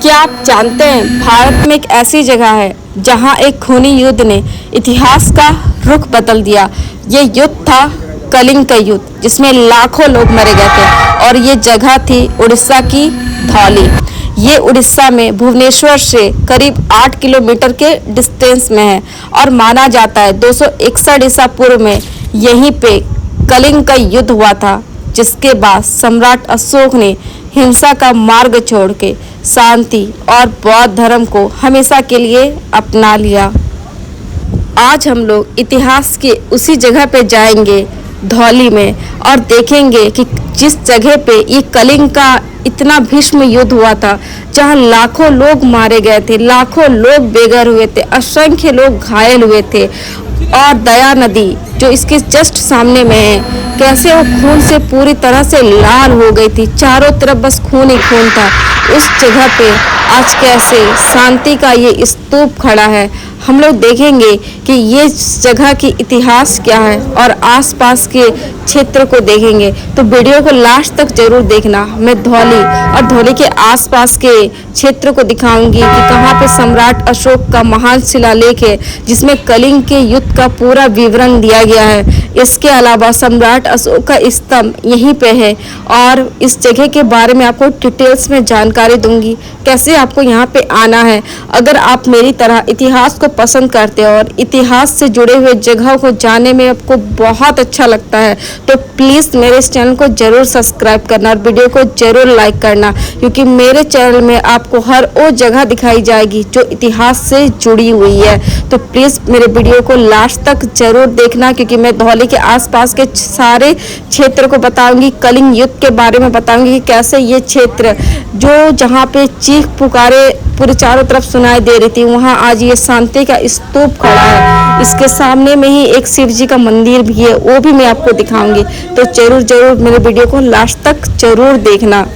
क्या आप जानते हैं भारत में एक ऐसी जगह है जहां एक खूनी युद्ध ने इतिहास का रुख बदल दिया। ये युद्ध था कलिंग का युद्ध, जिसमें लाखों लोग मारे गए थे। और ये जगह थी उड़ीसा की धौली। ये उड़ीसा में भुवनेश्वर से करीब 8 किलोमीटर के डिस्टेंस में है और माना जाता है 261 ईसा पूर्व में यहीं पे कलिंग का युद्ध हुआ था, जिसके बाद सम्राट अशोक ने हिंसा का मार्ग छोड़ के शांति और बौद्ध धर्म को हमेशा के लिए अपना लिया। आज हम लोग इतिहास के उसी जगह पे जाएंगे, धौली में, और देखेंगे कि जिस जगह पे ये कलिंग का इतना भीष्म युद्ध हुआ था, जहां लाखों लोग मारे गए थे, लाखों लोग बेघर हुए थे, असंख्य लोग घायल हुए थे। और दया नदी जो इसके जस्ट सामने में है, कैसे वो खून से पूरी तरह से लाल हो गई थी, चारों तरफ बस खून ही खून था। उस जगह पे आज कैसे शांति का ये स्तूप खड़ा है। हम लोग देखेंगे कि ये जगह की इतिहास क्या है और आसपास के क्षेत्र को देखेंगे। तो वीडियो को लास्ट तक जरूर देखना। मैं धौली और धौली के आसपास के क्षेत्र को दिखाऊंगी कि कहाँ पे सम्राट अशोक का महान शिलालेख है, जिसमें कलिंग के युद्ध का पूरा विवरण दिया गया है। इसके अलावा सम्राट अशोक का स्तंभ यहीं पे है और इस जगह के बारे में आपको डिटेल्स में जानकारी दूंगी, कैसे आपको यहाँ पे आना है। अगर आप मेरी तरह इतिहास को पसंद करते हो और इतिहास से जुड़े हुए जगहों को जानने में आपको बहुत अच्छा लगता है, तो प्लीज़ मेरे इस चैनल को जरूर सब्सक्राइब करना और वीडियो को जरूर लाइक करना, क्योंकि मेरे चैनल में आपको हर वो जगह दिखाई जाएगी जो इतिहास से जुड़ी हुई है। तो प्लीज़ मेरे वीडियो को लास्ट तक जरूर देखना, क्योंकि मैं धौली के आसपास के सारे क्षेत्र को बताऊंगी, कलिंग युद्ध के बारे में बताऊंगी कि कैसे ये क्षेत्र जो जहाँ पे चीख पुकारे पूरे चारों तरफ सुनाई दे रही थी, वहाँ आज ये शांति का स्तूप खड़ा है। इसके सामने में ही एक शिव जी का मंदिर भी है, वो भी मैं आपको दिखाऊंगी। तो जरूर जरूर मेरे वीडियो को लास्ट तक जरूर देखना।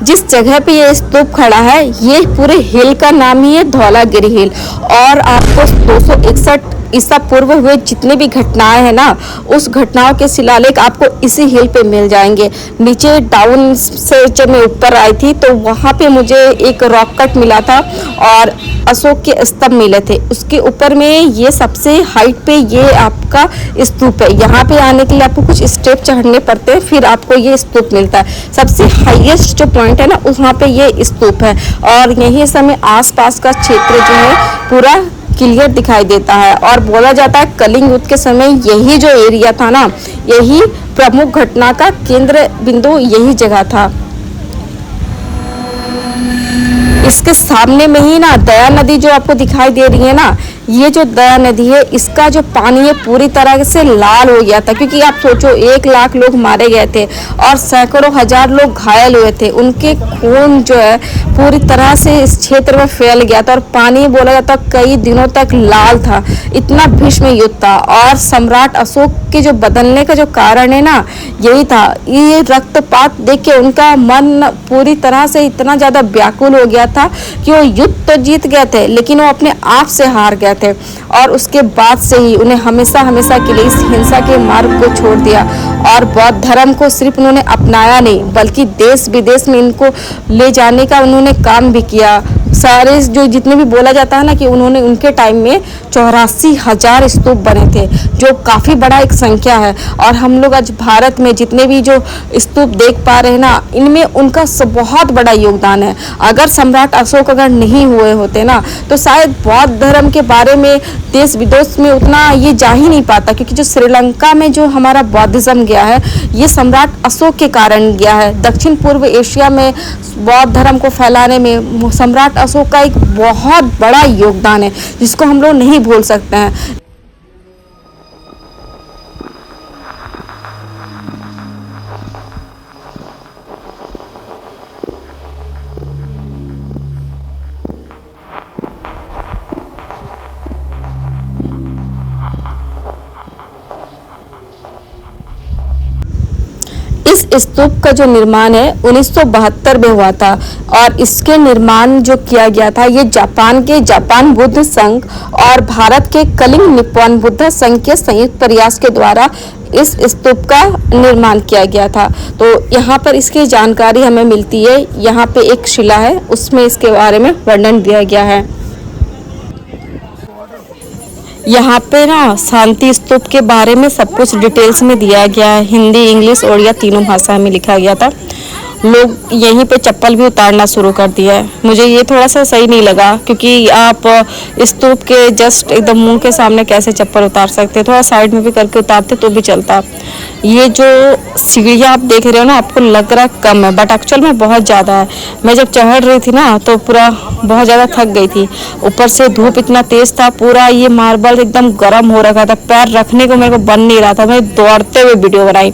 जिस जगह पे ये स्तूप खड़ा है, ये पूरे हिल का नाम ही है धौलागिरी हिल। और आपको 261 ईसा पूर्व हुए जितने भी घटनाएं हैं ना, उस घटनाओं के शिलालेख आपको इसी हिल पे मिल जाएंगे। नीचे डाउन से जब मैं ऊपर आई थी तो वहाँ पे मुझे एक रॉक कट मिला था और अशोक के स्तंभ मिले थे। उसके ऊपर में ये सबसे हाइट पे ये आपका स्तूप है। यहाँ पे आने के लिए आपको कुछ स्टेप चढ़ने पड़ते हैं, फिर आपको ये स्तूप मिलता है। सबसे हाईएस्ट जो पॉइंट है ना, वहाँ पे ये स्तूप है। और यही समय आसपास का क्षेत्र जो है पूरा क्लियर दिखाई देता है। और बोला जाता है कलिंग युद्ध के समय यही जो एरिया था ना, यही प्रमुख घटना का केंद्र बिंदु यही जगह था। इसके सामने में ही ना दया नदी जो आपको दिखाई दे रही है ना, ये जो दया नदी है, इसका जो पानी है पूरी तरह से लाल हो गया था, क्योंकि आप सोचो 1 लाख लोग मारे गए थे और सैकड़ों हजार लोग घायल हुए थे। उनके खून जो है पूरी तरह से इस क्षेत्र में फैल गया था और पानी बोला जाता कई दिनों तक लाल था। इतना भीष्म युद्ध था। और सम्राट अशोक के जो बदलने का जो कारण है ना, यही था। ये रक्तपात देख के उनका मन पूरी तरह से इतना ज्यादा व्याकुल हो गया था कि वो युद्ध तो जीत गए थे, लेकिन वो अपने आप से हार गए थे। और उसके बाद से ही उन्हें हमेशा हमेशा के लिए इस हिंसा के मार्ग को छोड़ दिया। और बौद्ध धर्म को सिर्फ उन्होंने अपनाया नहीं, बल्कि देश विदेश में इनको ले जाने का उन्होंने काम भी किया। सारे जो जितने भी बोला जाता है ना कि उन्होंने उनके टाइम में 84,000 स्तूप बने थे, जो काफ़ी बड़ा एक संख्या है। और हम लोग आज भारत में जितने भी जो स्तूप देख पा रहे हैं ना, इनमें उनका बहुत बड़ा योगदान है। अगर सम्राट अशोक अगर नहीं हुए होते ना, तो शायद बौद्ध धर्म के बारे में देश विदेश में उतना ये जा ही नहीं पाता, क्योंकि जो श्रीलंका में जो हमारा बौद्धिज्म गया है, ये सम्राट अशोक के कारण गया है। दक्षिण पूर्व एशिया में बौद्ध धर्म को फैलाने में सम्राट अशोक का एक बहुत बड़ा योगदान है, जिसको हम लोग नहीं भूल सकते हैं। इस स्तूप का जो निर्माण है 1972 में हुआ था और इसके निर्माण जो किया गया था ये जापान के जापान बुद्ध संघ और भारत के कलिंग निप्पॉन बुद्ध संघ के संयुक्त प्रयास के द्वारा इस स्तूप का निर्माण किया गया था। तो यहाँ पर इसकी जानकारी हमें मिलती है, यहाँ पे एक शिला है उसमें इसके बारे में वर्णन दिया गया है। यहाँ पे ना शांति स्तूप के बारे में सब कुछ डिटेल्स में दिया गया है, हिंदी, इंग्लिश, उड़िया तीनों भाषा में लिखा गया था। लोग यहीं पे चप्पल भी उतारना शुरू कर दिया है। मुझे ये थोड़ा सा सही नहीं लगा क्योंकि आप स्तूप के जस्ट एकदम मुंह के सामने कैसे चप्पल उतार सकते, थोड़ा साइड में भी करके उतारते तो भी चलता। ये जो सीढ़ियाँ आप देख रहे हो ना, आपको लग रहा कम है बट एक्चुअल में बहुत ज़्यादा है। मैं जब चढ़ रही थी ना तो पूरा बहुत ज़्यादा थक गई थी, ऊपर से धूप इतना तेज़ था, पूरा ये मार्बल एकदम गर्म हो रखा था, पैर रखने को मेरे को बन नहीं रहा था। मैं दौड़ते हुए वीडियो बनाई।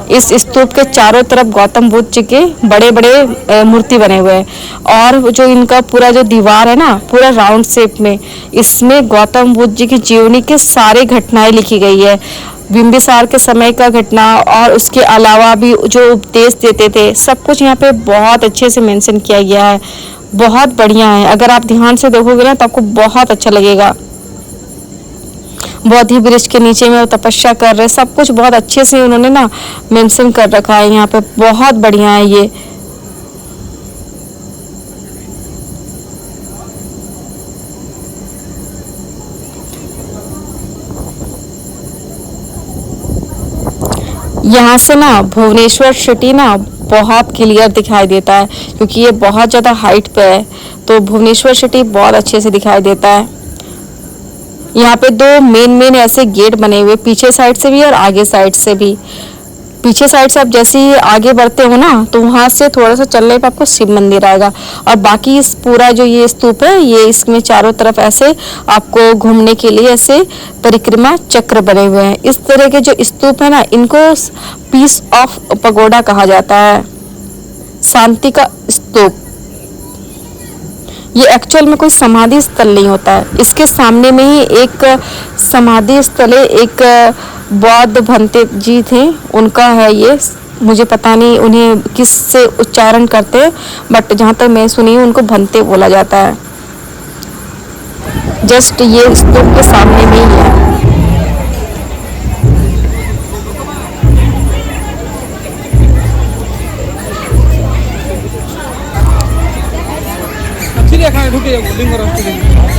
इस स्तूप के चारों तरफ गौतम बुद्ध जी के बड़े बड़े मूर्ति बने हुए हैं और जो इनका पूरा जो दीवार है ना पूरा राउंड शेप में, इसमें गौतम बुद्ध जी की जीवनी के सारे घटनाएं लिखी गई है। बिंबिसार के समय का घटना और उसके अलावा भी जो उपदेश देते थे सब कुछ यहाँ पे बहुत अच्छे से मेंशन किया गया है। बहुत बढ़िया है, अगर आप ध्यान से देखोगे ना तो आपको बहुत अच्छा लगेगा। बोधि वृक्ष के नीचे में वो तपस्या कर रहे, सब कुछ बहुत अच्छे से उन्होंने ना मेंशन कर रखा है यहाँ पे, बहुत बढ़िया है ये। यहाँ से ना भुवनेश्वर सिटी ना बहुत क्लियर दिखाई देता है क्योंकि ये बहुत ज़्यादा हाइट पे है, तो भुवनेश्वर सिटी बहुत अच्छे से दिखाई देता है। यहाँ पे दो मेन ऐसे गेट बने हुए, पीछे साइड से भी और आगे साइड से भी। पीछे साइड से आप जैसे ही आगे बढ़ते हो ना तो वहाँ से थोड़ा सा चलने पर आपको शिव मंदिर आएगा और बाकी इस पूरा जो ये स्तूप है ये इसमें चारों तरफ ऐसे आपको घूमने के लिए ऐसे परिक्रमा चक्र बने हुए हैं। इस तरह के जो स्तूप है ना इनको पीस ऑफ पगोडा कहा जाता है, शांति का स्तूप। ये एक्चुअल में कोई समाधि स्थल नहीं होता है, इसके सामने में ही एक समाधि स्थल है, एक बौद्ध भंते जी थे उनका है ये। मुझे पता नहीं उन्हें किस से उच्चारण करते हैं बट जहाँ तक मैं सुनी हूँ उनको भंते बोला जाता है। जस्ट ये स्तूप के सामने में ही है।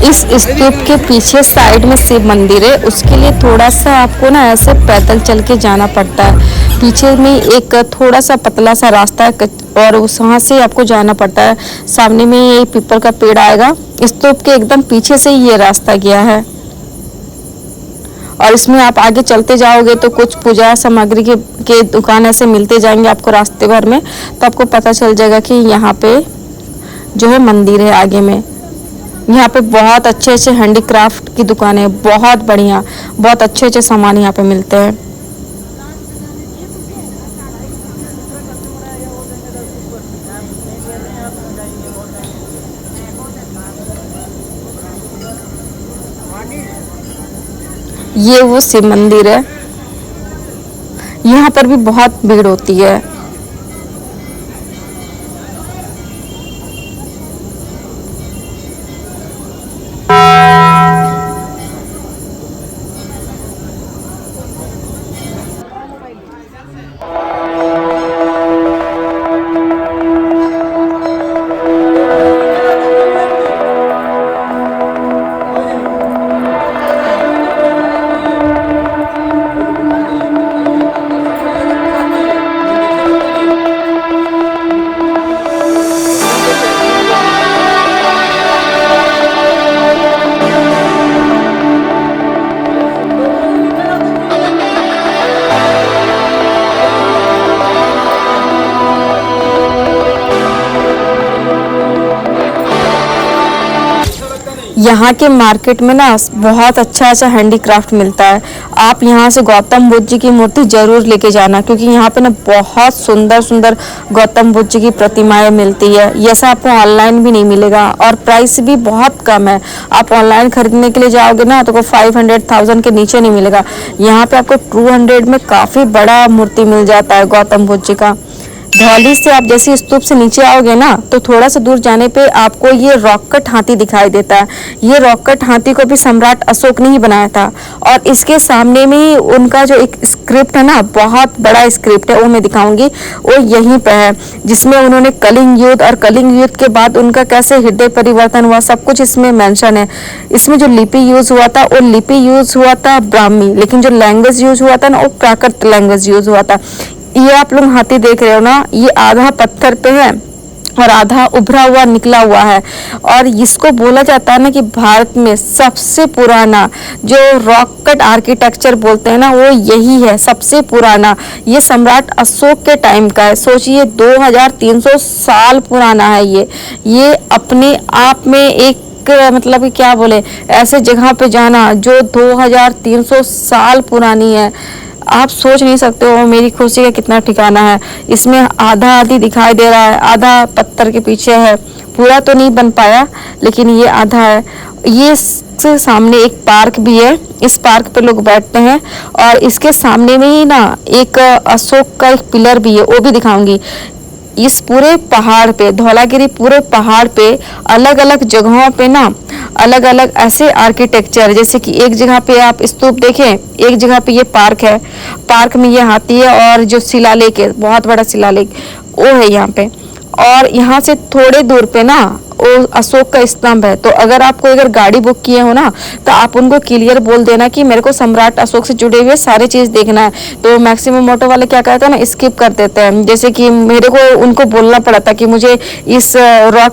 इस स्तूप के पीछे साइड में शिव मंदिर है, उसके लिए थोड़ा सा आपको ना ऐसे पैदल चल के जाना पड़ता है। पीछे में एक थोड़ा सा पतला सा रास्ता है और वहाँ से आपको जाना पड़ता है। सामने में ये पीपल का पेड़ आएगा, स्तूप के एकदम पीछे से ये रास्ता गया है और इसमें आप आगे चलते जाओगे तो कुछ पूजा सामग्री के दुकान ऐसे मिलते जाएंगे आपको रास्ते भर में, तो आपको पता चल जाएगा कि यहाँ पे जो है मंदिर है आगे में। यहाँ पे बहुत अच्छे अच्छे हैंडीक्राफ्ट की दुकान है, बहुत बढ़िया, बहुत अच्छे अच्छे सामान यहाँ पे मिलते हैं। ये वो शिव मंदिर है, यहाँ पर भी बहुत भीड़ होती है। यहाँ के मार्केट में ना बहुत अच्छा अच्छा हैंडीक्राफ्ट मिलता है। आप यहाँ से गौतम बुद्ध जी की मूर्ति जरूर लेके जाना, क्योंकि यहाँ पे ना बहुत सुंदर सुंदर गौतम बुद्ध जी की प्रतिमाएं मिलती है। ये सब आपको ऑनलाइन भी नहीं मिलेगा और प्राइस भी बहुत कम है। आप ऑनलाइन खरीदने के लिए जाओगे ना तो 500,000 के नीचे नहीं मिलेगा। यहाँ पे आपको 200 में काफ़ी बड़ा मूर्ति मिल जाता है गौतम बुद्ध जी का। धौली से आप जैसे स्तूप से नीचे आओगे ना तो थोड़ा सा दूर जाने पे आपको ये रॉककट हाथी दिखाई देता है। ये रॉककट हाथी को भी सम्राट अशोक ने ही बनाया था और इसके सामने में ही उनका जो एक स्क्रिप्ट है ना, बहुत बड़ा स्क्रिप्ट है, वो मैं दिखाऊंगी, वो यहीं पे है, जिसमें उन्होंने कलिंग युद्ध और कलिंग युद्ध के बाद उनका कैसे हृदय परिवर्तन हुआ सब कुछ इसमें मेंशन है। इसमें जो लिपि यूज हुआ था वो लिपि यूज हुआ था ब्राह्मी, लेकिन जो लैंग्वेज यूज हुआ था ना वो प्राकृत लैंग्वेज यूज हुआ था। ये आप लोग हाथी देख रहे हो ना, ये आधा पत्थर पे है और आधा उभरा हुआ निकला हुआ है। और इसको बोला जाता है ना कि भारत में सबसे पुराना जो रॉक कट आर्किटेक्चर बोलते हैं ना वो यही है, सबसे पुराना। ये सम्राट अशोक के टाइम का है। सोचिए 2300 साल पुराना है ये अपने आप में एक मतलब कि क्या बोले, ऐसे जगह पे जाना जो 2300 साल पुरानी है, आप सोच नहीं सकते हो मेरी खुशी का कितना ठिकाना है। इसमें आधा आधी दिखाई दे रहा है, आधा पत्थर के पीछे है, पूरा तो नहीं बन पाया लेकिन ये आधा है। ये से सामने एक पार्क भी है, इस पार्क पे लोग बैठते हैं और इसके सामने में ही ना एक अशोक का एक पिलर भी है, वो भी दिखाऊंगी। इस पूरे पहाड़ पे, धौलागिरी पूरे पहाड़ पे अलग अलग जगहों पे ना अलग अलग ऐसे आर्किटेक्चर, जैसे कि एक जगह पे आप स्तूप देखें, एक जगह पे ये पार्क है, पार्क में ये हाथी है और जो शिलालेख है, बहुत बड़ा शिलालेख वो है यहाँ पे। और यहाँ से थोड़े दूर पे ना वो अशोक का स्तंभ है। तो अगर आपको अगर गाड़ी बुक किए हो ना तो आप उनको क्लियर बोल देना कि मेरे को सम्राट अशोक से जुड़े हुए सारे चीज़ देखना है। तो मैक्सिमम ऑटो वाले क्या कहते हैं ना, स्किप कर देते हैं। जैसे कि मेरे को उनको बोलना पड़ा था कि मुझे इस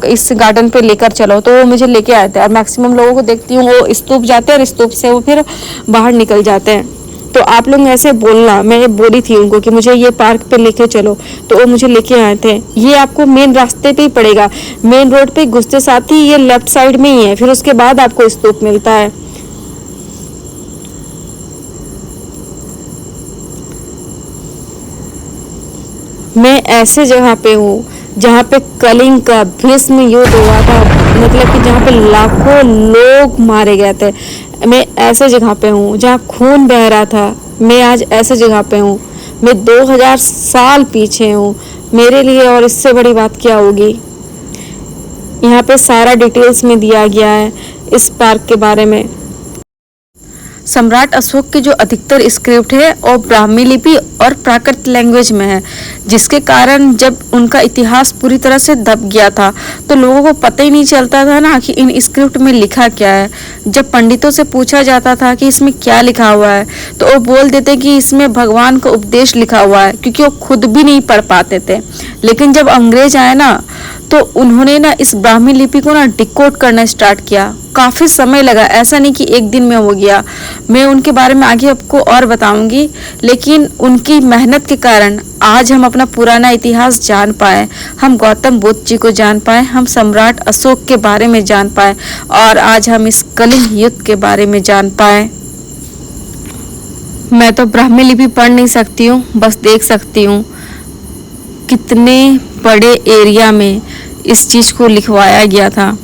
इस गार्डन पे लेकर चलो, तो वो मुझे लेके आए थे। और मैक्सिमम लोगों को देखती हूँ वो स्तूप जाते हैं और स्तूप से वो फिर बाहर निकल जाते हैं। तो आप लोग ऐसे बोलना, मैं बोली थी उनको कि मुझे ये पार्क पे लेके चलो, तो वो मुझे लेके आए थे। ये आपको मेन रास्ते पे ही पड़ेगा, मेन रोड पे घुसते साथ ही ये लेफ्ट साइड में ही है, फिर उसके बाद आपको स्तूप मिलता है। मैं ऐसे जगह पे हूँ जहाँ पे कलिंग का भीष्म युद्ध हुआ था, मतलब कि जहाँ पे लाखों लोग मारे गए थे। मैं ऐसे जगह पे हूँ जहाँ खून बह रहा था। मैं आज ऐसे जगह पे हूँ, मैं 2000 साल पीछे हूँ। मेरे लिए और इससे बड़ी बात क्या होगी। यहाँ पे सारा डिटेल्स में दिया गया है इस पार्क के बारे में। सम्राट अशोक की जो अधिकतर स्क्रिप्ट है और ब्राह्मी लिपि और प्राकृत लैंग्वेज में है, जिसके कारण जब उनका इतिहास पूरी तरह से दब गया था तो लोगों को पता ही नहीं चलता था ना कि इन स्क्रिप्ट में लिखा क्या है। जब पंडितों से पूछा जाता था कि इसमें क्या लिखा हुआ है तो वो बोल देते कि इसमें भगवान का उपदेश लिखा हुआ है, क्योंकि वो खुद भी नहीं पढ़ पाते थे। लेकिन जब अंग्रेज आए ना तो उन्होंने ना इस ब्राह्मी लिपि को ना डिकोड करना स्टार्ट किया। काफ़ी समय लगा, ऐसा नहीं कि एक दिन में हो गया। मैं उनके बारे में आगे आपको और बताऊंगी, लेकिन उनकी मेहनत के कारण आज हम अपना पुराना इतिहास जान पाए, हम गौतम बुद्ध जी को जान पाए, हम सम्राट अशोक के बारे में जान पाए और आज हम इस कलिंग युद्ध के बारे में जान पाए। मैं तो ब्राह्मी लिपि पढ़ नहीं सकती हूँ, बस देख सकती हूँ कितने बड़े एरिया में इस चीज़ को लिखवाया गया था।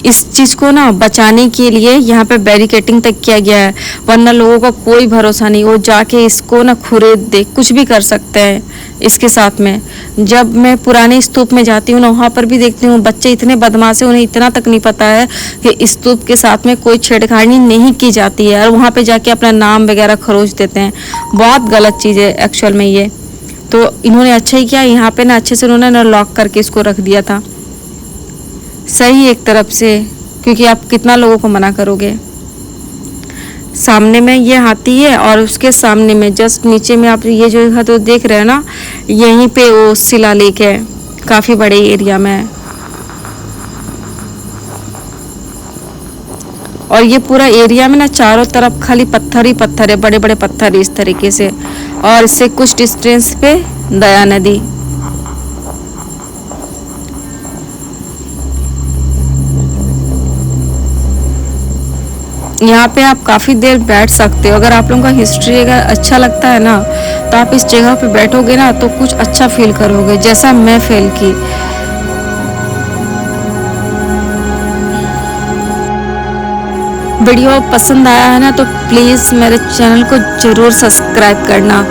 इस चीज़ को ना बचाने के लिए यहाँ पे बैरिकेटिंग तक किया गया है, वरना लोगों का कोई भरोसा नहीं, वो जाके इसको ना खुरेद दे, कुछ भी कर सकते हैं इसके साथ में। जब मैं पुराने स्तूप में जाती हूँ ना, वहाँ पर भी देखती हूँ बच्चे इतने बदमाश हैं, उन्हें इतना तक नहीं पता है कि स्तूप के साथ में कोई छेड़खानी नहीं की जाती है और वहाँ पर जाके अपना नाम वगैरह खरोच देते हैं। बहुत गलत चीज़ है एक्चुअल में ये। तो इन्होंने अच्छा ही किया, यहाँ पे ना अच्छे से उन्होंने ना लॉक करके इसको रख दिया था, सही एक तरफ से, क्योंकि आप कितना लोगों को मना करोगे। सामने में ये हाथी है और उसके सामने में जस्ट नीचे में आप ये जो है तो देख रहे हैं ना, यहीं पे वो शिलालेख है, काफ़ी बड़े एरिया में है। और ये पूरा एरिया में ना चारों तरफ खाली पत्थर ही पत्थर है, बड़े बड़े पत्थर इस तरीके से। और इससे कुछ डिस्टेंस पे दया नदी। यहाँ पे आप काफ़ी देर बैठ सकते हो। अगर आप लोगों का हिस्ट्री अगर अच्छा लगता है ना, तो आप इस जगह पे बैठोगे ना तो कुछ अच्छा फील करोगे, जैसा मैं फील की। वीडियो पसंद आया है ना तो प्लीज़ मेरे चैनल को ज़रूर सब्सक्राइब करना,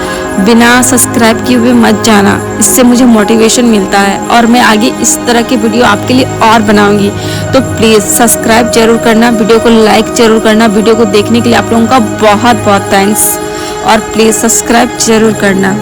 बिना सब्सक्राइब किए हुए मत जाना, इससे मुझे मोटिवेशन मिलता है और मैं आगे इस तरह के वीडियो आपके लिए और बनाऊंगी। तो प्लीज़ सब्सक्राइब जरूर करना, वीडियो को लाइक जरूर करना। वीडियो को देखने के लिए आप लोगों का बहुत बहुत थैंक्स और प्लीज़ सब्सक्राइब जरूर करना।